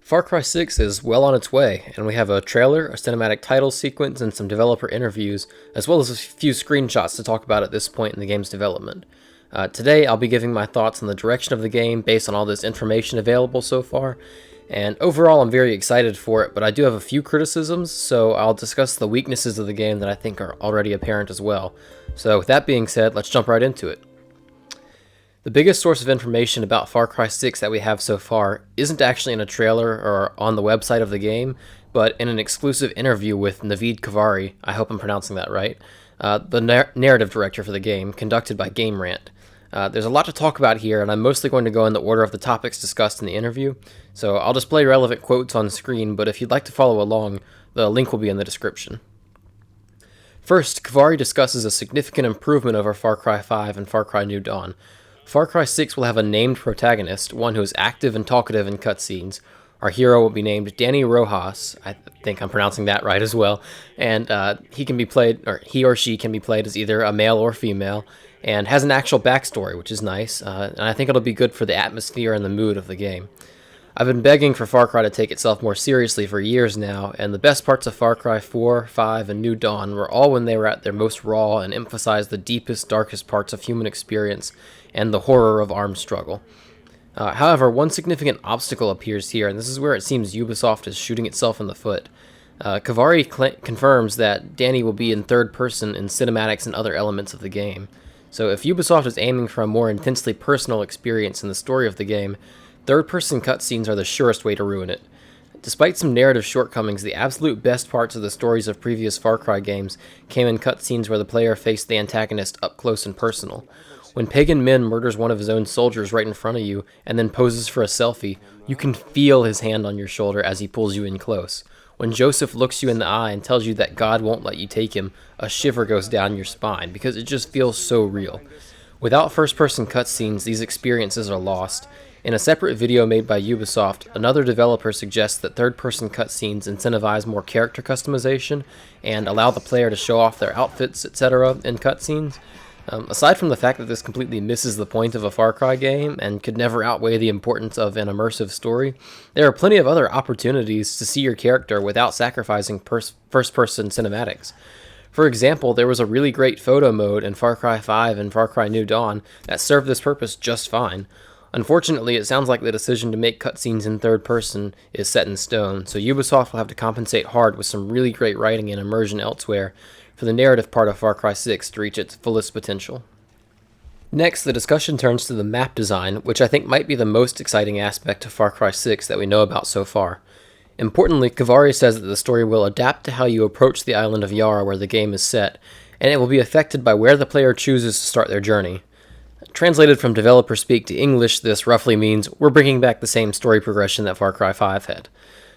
Far Cry 6 is well on its way, and we have a trailer, a cinematic title sequence, and some developer interviews, as well as a few screenshots to talk about at this point in the game's development. Today, I'll be giving my thoughts on the direction of the game based on all this information available so far, and overall I'm very excited for it, but I do have a few criticisms, so I'll discuss the weaknesses of the game that I think are already apparent as well. So with that being said, let's jump right into it. The biggest source of information about Far Cry 6 that we have so far isn't actually in a trailer or on the website of the game, but in an exclusive interview with Navid Kavari, I hope I'm pronouncing that right, the narrative director for the game, conducted by Gamertag. There's a lot to talk about here, and I'm mostly going to go in the order of the topics discussed in the interview, so I'll display relevant quotes on screen, but if you'd like to follow along, the link will be in the description. First, Kavari discusses a significant improvement over Far Cry 5 and Far Cry New Dawn. Far Cry 6 will have a named protagonist, one who is active and talkative in cutscenes. Our hero will be named Danny Rojas, I think I'm pronouncing that right as well, and he or she can be played as either a male or female, and has an actual backstory, which is nice, and I think it'll be good for the atmosphere and the mood of the game. I've been begging for Far Cry to take itself more seriously for years now, and the best parts of Far Cry 4, 5, and New Dawn were all when they were at their most raw and emphasized the deepest, darkest parts of human experience and the horror of armed struggle. However, one significant obstacle appears here, and this is where it seems Ubisoft is shooting itself in the foot. Kavari confirms that Danny will be in third person in cinematics and other elements of the game. So if Ubisoft is aiming for a more intensely personal experience in the story of the game, third-person cutscenes are the surest way to ruin it. Despite some narrative shortcomings, the absolute best parts of the stories of previous Far Cry games came in cutscenes where the player faced the antagonist up close and personal. When Pagan Min murders one of his own soldiers right in front of you and then poses for a selfie, you can feel his hand on your shoulder as he pulls you in close. When Joseph looks you in the eye and tells you that God won't let you take him, a shiver goes down your spine because it just feels so real. Without first-person cutscenes, these experiences are lost. In a separate video made by Ubisoft, another developer suggests that third-person cutscenes incentivize more character customization and allow the player to show off their outfits, etc. in cutscenes. Aside from the fact that this completely misses the point of a Far Cry game and could never outweigh the importance of an immersive story, there are plenty of other opportunities to see your character without sacrificing first-person cinematics. For example, there was a really great photo mode in Far Cry 5 and Far Cry New Dawn that served this purpose just fine. Unfortunately, it sounds like the decision to make cutscenes in third person is set in stone, so Ubisoft will have to compensate hard with some really great writing and immersion elsewhere for the narrative part of Far Cry 6 to reach its fullest potential. Next, the discussion turns to the map design, which I think might be the most exciting aspect of Far Cry 6 that we know about so far. Importantly, Kavari says that the story will adapt to how you approach the island of Yara where the game is set, and it will be affected by where the player chooses to start their journey. Translated from developer speak to English, this roughly means we're bringing back the same story progression that Far Cry 5 had.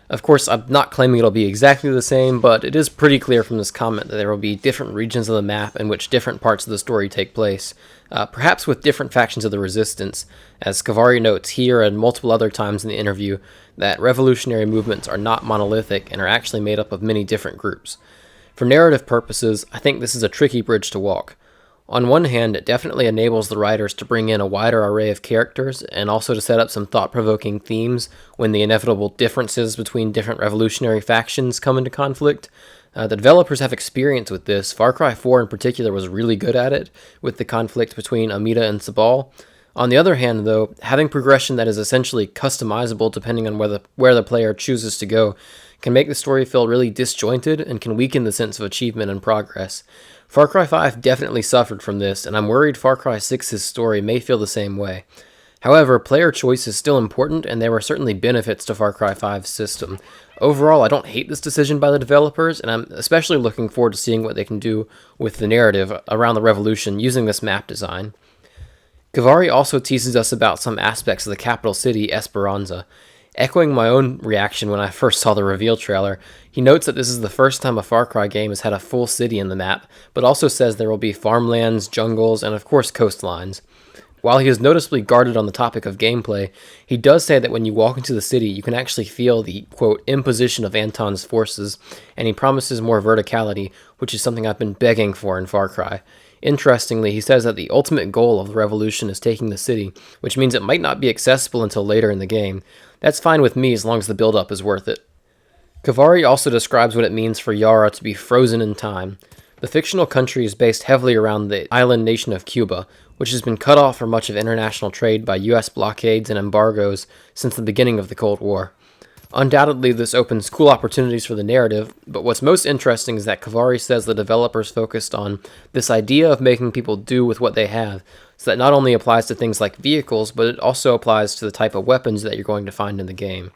Of course, I'm not claiming it'll be exactly the same, but it is pretty clear from this comment that there will be different regions of the map in which different parts of the story take place, perhaps with different factions of the Resistance, as Kavari notes here and multiple other times in the interview that revolutionary movements are not monolithic and are actually made up of many different groups. For narrative purposes, I think this is a tricky bridge to walk. On one hand, it definitely enables the writers to bring in a wider array of characters and also to set up some thought-provoking themes when the inevitable differences between different revolutionary factions come into conflict. The developers have experience with this. Far Cry 4 in particular was really good at it, with the conflict between Amida and Sabal. On the other hand, though, having progression that is essentially customizable depending on where the player chooses to go can make the story feel really disjointed and can weaken the sense of achievement and progress. Far Cry 5 definitely suffered from this, and I'm worried Far Cry 6's story may feel the same way. However, player choice is still important, and there are certainly benefits to Far Cry 5's system. Overall, I don't hate this decision by the developers, and I'm especially looking forward to seeing what they can do with the narrative around the revolution using this map design. Kavari also teases us about some aspects of the capital city, Esperanza. Echoing my own reaction when I first saw the reveal trailer, he notes that this is the first time a Far Cry game has had a full city in the map, but also says there will be farmlands, jungles, and of course coastlines. While he is noticeably guarded on the topic of gameplay, he does say that when you walk into the city, you can actually feel the, quote, imposition of Anton's forces, and he promises more verticality, which is something I've been begging for in Far Cry. Interestingly, he says that the ultimate goal of the revolution is taking the city, which means it might not be accessible until later in the game. That's fine with me as long as the build-up is worth it. Kavari also describes what it means for Yara to be frozen in time. The fictional country is based heavily around the island nation of Cuba, which has been cut off from much of international trade by US blockades and embargoes since the beginning of the Cold War. Undoubtedly, this opens cool opportunities for the narrative, but what's most interesting is that Kavari says the developers focused on this idea of making people do with what they have, so that not only applies to things like vehicles, but it also applies to the type of weapons that you're going to find in the game.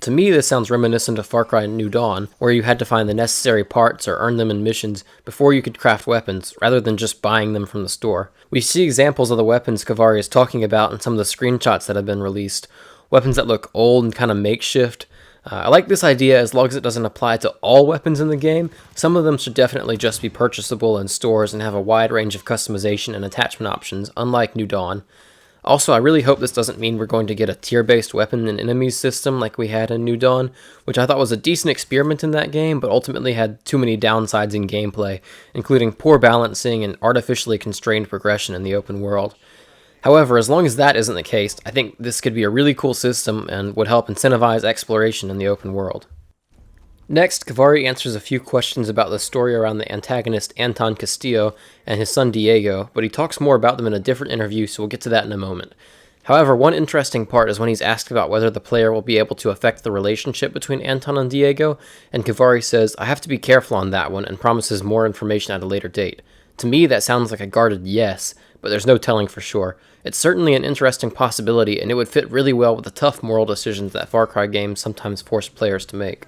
To me, this sounds reminiscent of Far Cry New Dawn, where you had to find the necessary parts or earn them in missions before you could craft weapons, rather than just buying them from the store. We see examples of the weapons Kavari is talking about in some of the screenshots that have been released. Weapons that look old and kind of makeshift. I like this idea as long as it doesn't apply to all weapons in the game. Some of them should definitely just be purchasable in stores and have a wide range of customization and attachment options, unlike New Dawn. Also, I really hope this doesn't mean we're going to get a tier-based weapon and enemies system like we had in New Dawn, which I thought was a decent experiment in that game, but ultimately had too many downsides in gameplay, including poor balancing and artificially constrained progression in the open world. However, as long as that isn't the case, I think this could be a really cool system and would help incentivize exploration in the open world. Next, Kavari answers a few questions about the story around the antagonist Anton Castillo and his son Diego, but he talks more about them in a different interview, so we'll get to that in a moment. However, one interesting part is when he's asked about whether the player will be able to affect the relationship between Anton and Diego, and Kavari says, "I have to be careful on that one," and promises more information at a later date. To me, that sounds like a guarded yes, but there's no telling for sure. It's certainly an interesting possibility, and it would fit really well with the tough moral decisions that Far Cry games sometimes force players to make.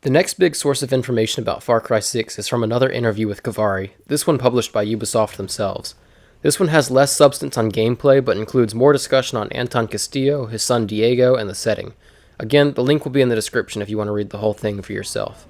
The next big source of information about Far Cry 6 is from another interview with Kavari, this one published by Ubisoft themselves. This one has less substance on gameplay, but includes more discussion on Anton Castillo, his son Diego, and the setting. Again, the link will be in the description if you want to read the whole thing for yourself.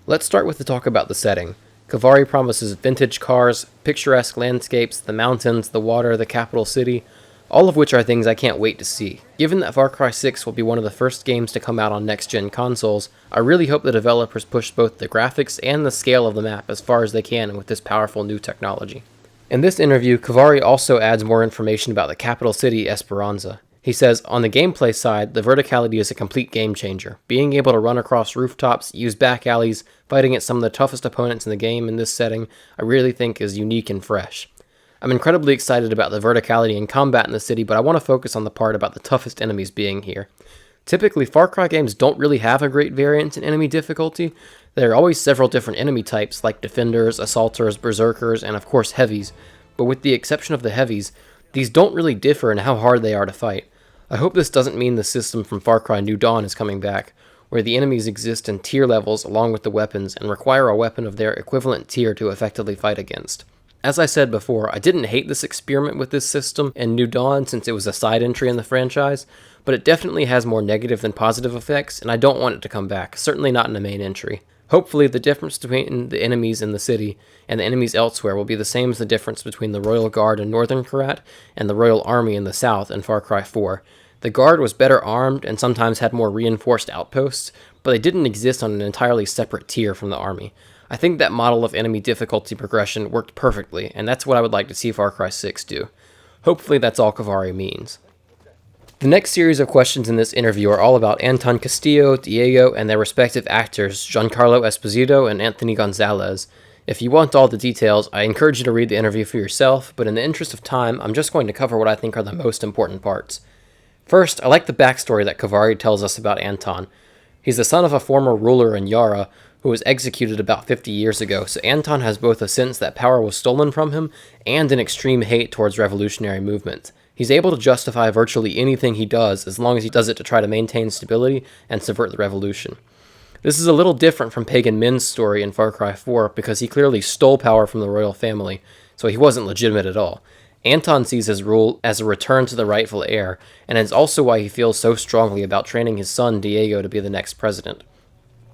Let's start with the talk about the setting. Kavari promises vintage cars, picturesque landscapes, the mountains, the water, the capital city, all of which are things I can't wait to see. Given that Far Cry 6 will be one of the first games to come out on next-gen consoles, I really hope the developers push both the graphics and the scale of the map as far as they can with this powerful new technology. In this interview, Kavari also adds more information about the capital city, Esperanza. He says, on the gameplay side, the verticality is a complete game changer. Being able to run across rooftops, use back alleys, fighting against some of the toughest opponents in the game in this setting, I really think is unique and fresh. I'm incredibly excited about the verticality and combat in the city, but I want to focus on the part about the toughest enemies being here. Typically, Far Cry games don't really have a great variance in enemy difficulty. There are always several different enemy types like defenders, assaulters, berserkers, and of course heavies, but with the exception of the heavies, these don't really differ in how hard they are to fight. I hope this doesn't mean the system from Far Cry New Dawn is coming back, where the enemies exist in tier levels along with the weapons and require a weapon of their equivalent tier to effectively fight against. As I said before, I didn't hate this experiment with this system in New Dawn since it was a side entry in the franchise, but it definitely has more negative than positive effects, and I don't want it to come back, certainly not in a main entry. Hopefully, the difference between the enemies in the city and the enemies elsewhere will be the same as the difference between the Royal Guard in Northern Kyrat and the Royal Army in the South in Far Cry 4. The Guard was better armed and sometimes had more reinforced outposts, but they didn't exist on an entirely separate tier from the army. I think that model of enemy difficulty progression worked perfectly, and that's what I would like to see Far Cry 6 do. Hopefully that's all Kavari means. The next series of questions in this interview are all about Anton Castillo, Diego, and their respective actors, Giancarlo Esposito and Anthony Gonzalez. If you want all the details, I encourage you to read the interview for yourself, but in the interest of time, I'm just going to cover what I think are the most important parts. First, I like the backstory that Kavari tells us about Anton. He's the son of a former ruler in Yara, who was executed about 50 years ago, so Anton has both a sense that power was stolen from him and an extreme hate towards revolutionary movements. He's able to justify virtually anything he does as long as he does it to try to maintain stability and subvert the revolution. This is a little different from Pagan Min's story in Far Cry 4 because he clearly stole power from the royal family, so he wasn't legitimate at all. Anton sees his rule as a return to the rightful heir, and it's also why he feels so strongly about training his son Diego to be the next president.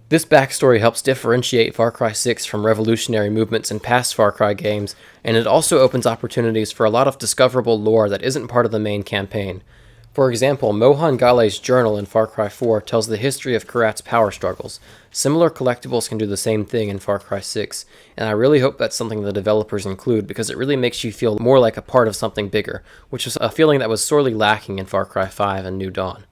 This backstory helps differentiate Far Cry 6 from revolutionary movements in past Far Cry games, and it also opens opportunities for a lot of discoverable lore that isn't part of the main campaign. For example, Mohan Gale's journal in Far Cry 4 tells the history of Karat's power struggles. Similar collectibles can do the same thing in Far Cry 6, and I really hope that's something the developers include because it really makes you feel more like a part of something bigger, which is a feeling that was sorely lacking in Far Cry 5 and New Dawn.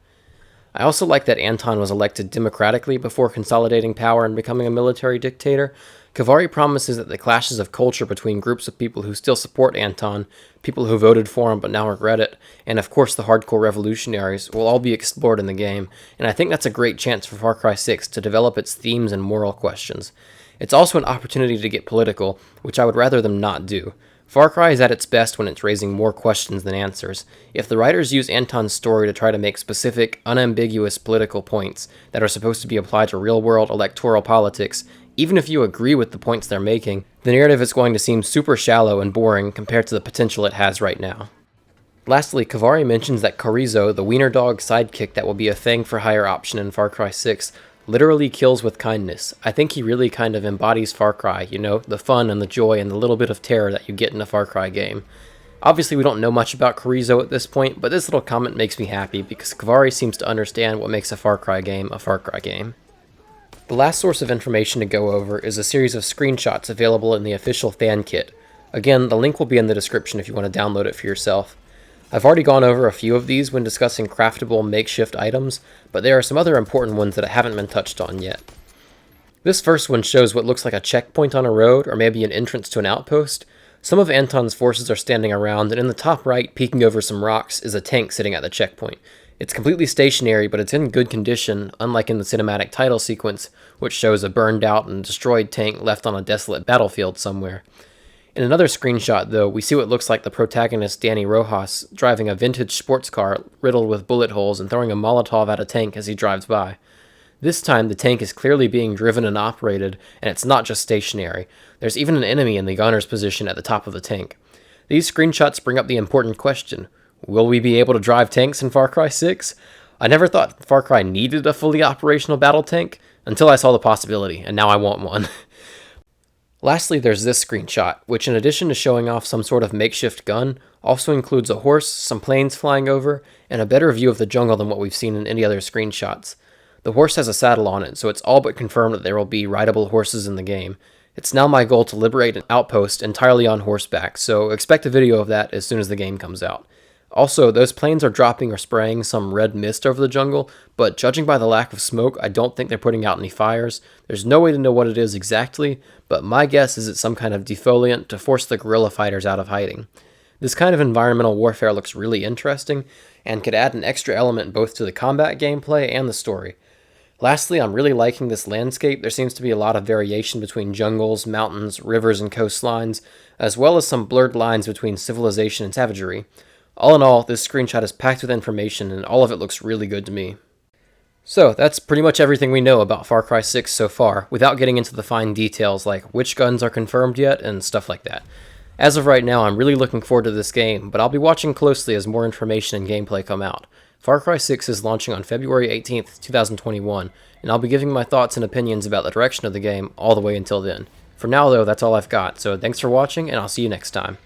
I also like that Anton was elected democratically before consolidating power and becoming a military dictator. Kavari promises that the clashes of culture between groups of people who still support Anton, people who voted for him but now regret it, and of course the hardcore revolutionaries will all be explored in the game, and I think that's a great chance for Far Cry 6 to develop its themes and moral questions. It's also an opportunity to get political, which I would rather them not do. Far Cry is at its best when it's raising more questions than answers. If the writers use Anton's story to try to make specific, unambiguous political points that are supposed to be applied to real-world electoral politics, even if you agree with the points they're making, the narrative is going to seem super shallow and boring compared to the potential it has right now. Lastly, Kavari mentions that Chorizo, the wiener dog sidekick that will be a thing for hire option in Far Cry 6, literally kills with kindness. I think he really kind of embodies Far Cry, you know, the fun and the joy and the little bit of terror that you get in a Far Cry game. Obviously we don't know much about Chorizo at this point, but this little comment makes me happy because Kavari seems to understand what makes a Far Cry game a Far Cry game. The last source of information to go over is a series of screenshots available in the official fan kit. Again, the link will be in the description if you want to download it for yourself. I've already gone over a few of these when discussing craftable makeshift items, but there are some other important ones that haven't been touched on yet. This first one shows what looks like a checkpoint on a road, or maybe an entrance to an outpost. Some of Anton's forces are standing around, and in the top right, peeking over some rocks, is a tank sitting at the checkpoint. It's completely stationary, but it's in good condition, unlike in the cinematic title sequence, which shows a burned out and destroyed tank left on a desolate battlefield somewhere. In another screenshot, though, we see what looks like the protagonist Danny Rojas driving a vintage sports car riddled with bullet holes and throwing a Molotov at a tank as he drives by. This time, the tank is clearly being driven and operated, and it's not just stationary. There's even an enemy in the gunner's position at the top of the tank. These screenshots bring up the important question: will we be able to drive tanks in Far Cry 6? I never thought Far Cry needed a fully operational battle tank, until I saw the possibility, and now I want one. Lastly, there's this screenshot, which in addition to showing off some sort of makeshift gun, also includes a horse, some planes flying over, and a better view of the jungle than what we've seen in any other screenshots. The horse has a saddle on it, so it's all but confirmed that there will be rideable horses in the game. It's now my goal to liberate an outpost entirely on horseback, so expect a video of that as soon as the game comes out. Also, those planes are dropping or spraying some red mist over the jungle, but judging by the lack of smoke, I don't think they're putting out any fires. There's no way to know what it is exactly, but my guess is it's some kind of defoliant to force the guerrilla fighters out of hiding. This kind of environmental warfare looks really interesting, and could add an extra element both to the combat gameplay and the story. Lastly, I'm really liking this landscape. There seems to be a lot of variation between jungles, mountains, rivers, and coastlines, as well as some blurred lines between civilization and savagery. All in all, this screenshot is packed with information, and all of it looks really good to me. So, that's pretty much everything we know about Far Cry 6 so far, without getting into the fine details like which guns are confirmed yet, and stuff like that. As of right now, I'm really looking forward to this game, but I'll be watching closely as more information and gameplay come out. Far Cry 6 is launching on February 18th, 2021, and I'll be giving my thoughts and opinions about the direction of the game all the way until then. For now though, that's all I've got, so thanks for watching, and I'll see you next time.